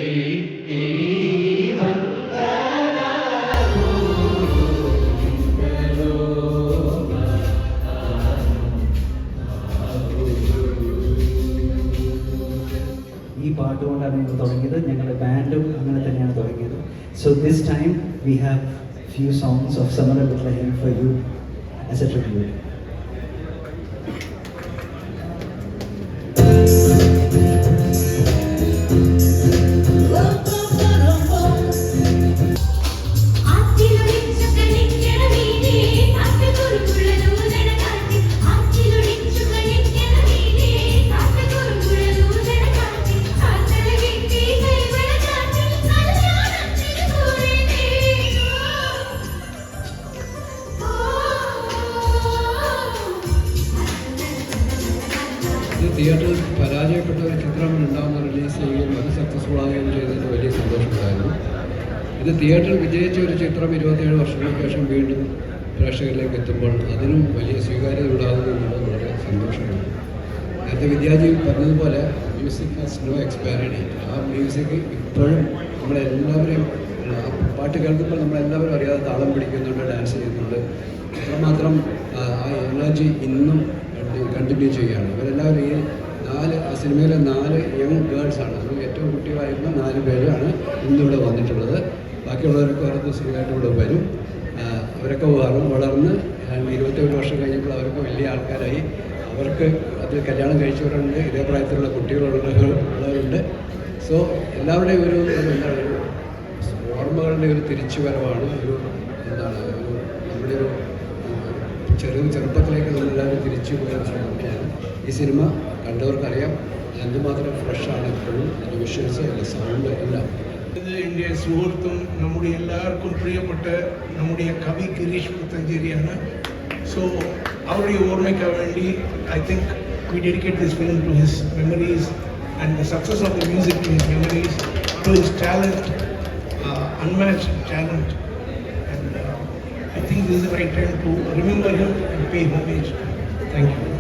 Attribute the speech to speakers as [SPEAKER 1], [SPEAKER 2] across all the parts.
[SPEAKER 1] ഈ പാട്ടുകൊണ്ടാണ് ഞങ്ങൾ തുടങ്ങിയത്. ഞങ്ങളുടെ ബാൻഡും അങ്ങനെ തന്നെയാണ് തുടങ്ങിയത്. So this time we have few songs of Summer at Bethlehem for you as a tribute.
[SPEAKER 2] തിയേറ്ററിൽ പരാജയപ്പെട്ട ഒരു ചിത്രം ഉണ്ടാകുന്ന റിലീസ് ചെയ്യുകയും അത് സക്സസ്ഫുൾ ആവുകയും ചെയ്തതിന് വലിയ സന്തോഷമുണ്ടായിരുന്നു. ഇത് തിയേറ്ററിൽ വിജയിച്ച ഒരു ചിത്രം 27 വർഷങ്ങൾക്ക് ശേഷം വീണ്ടും പ്രേക്ഷകരിലേക്ക് എത്തുമ്പോൾ അതിനും വലിയ സ്വീകാര്യത ഉണ്ടാകുന്നു എന്നുള്ളത് വളരെ സന്തോഷമാണ്. നേരത്തെ വിദ്യാജി പറഞ്ഞതുപോലെ music has no expiry date. ആ മ്യൂസിക് ഇപ്പോഴും നമ്മളെല്ലാവരെയും പാട്ട് കേൾക്കുമ്പോൾ നമ്മളെല്ലാവരും അറിയാതെ താളം പിടിക്കുന്നുണ്ട്, ഡാൻസ് ചെയ്യുന്നുണ്ട്. അത്രമാത്രം ആ എനർജി ഇന്നും കണ്ടിന്യൂ ചെയ്യുകയാണ്. ഇവരെല്ലാവരും ഈ സിനിമയിലെ 4 യങ് ഗേൾസാണ്. അത് ഏറ്റവും കുട്ടികളായിരുന്ന 4 പേരാണ് ഇന്നിവിടെ വന്നിട്ടുള്ളത്. ബാക്കിയുള്ളവരൊക്കെ ഓരോ ദിവസങ്ങളായിട്ട് ഇവിടെ വരും. അവരൊക്കെ വളർന്ന് 27 വർഷം കഴിഞ്ഞപ്പോൾ അവരൊക്കെ വലിയ ആൾക്കാരായി. അവർക്ക് അത് കല്യാണം കഴിച്ചവരുണ്ട്, ഇതേ പ്രായത്തിലുള്ള കുട്ടികളുള്ളവരുണ്ട്. സോ എല്ലാവരുടെയും ഒരു ഓർമ്മകളുടെ ഒരു തിരിച്ചുവരവാണ്. നമ്മുടെ ഒരു ചെറുപ്പത്തിലേക്ക് നമ്മളെല്ലാവരും തിരിച്ചു പോകാൻ ശ്രമിക്കുകയാണ്. ഈ സിനിമ കണ്ടവർക്കറിയാം എന്തുമാത്രം ഫ്രഷാണ് ഇപ്പോഴും. അതിൻ്റെ വിഷ്വൽസ്, അതിൻ്റെ സൗണ്ട് എല്ലാം.
[SPEAKER 3] എൻ്റെ സുഹൃത്തും നമ്മുടെ എല്ലാവർക്കും പ്രിയപ്പെട്ട നമ്മുടെ കവി ഗിരീഷ് പുത്തഞ്ചേരിയാണ്. സോ അവരുടെ ഓർമ്മയ്ക്ക് വേണ്ടി I think we dedicate this film to his memories and the success of the music to his memories, to his talent, unmatched talent. I think this is the right time to remember him and pay homage. Thank you.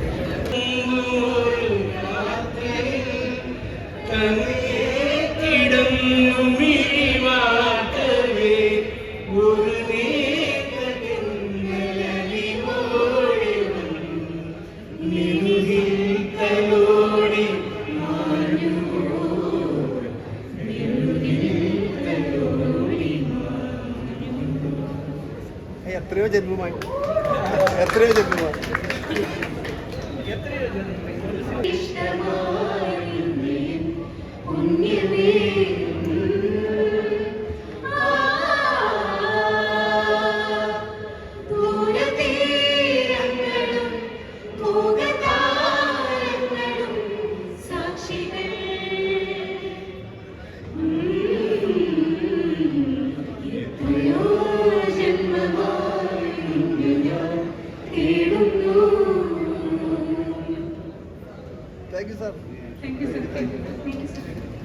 [SPEAKER 4] എത്രയോ ജന്മമായി Thank you, sir.
[SPEAKER 5] Thank you, sir. Thank you, sir.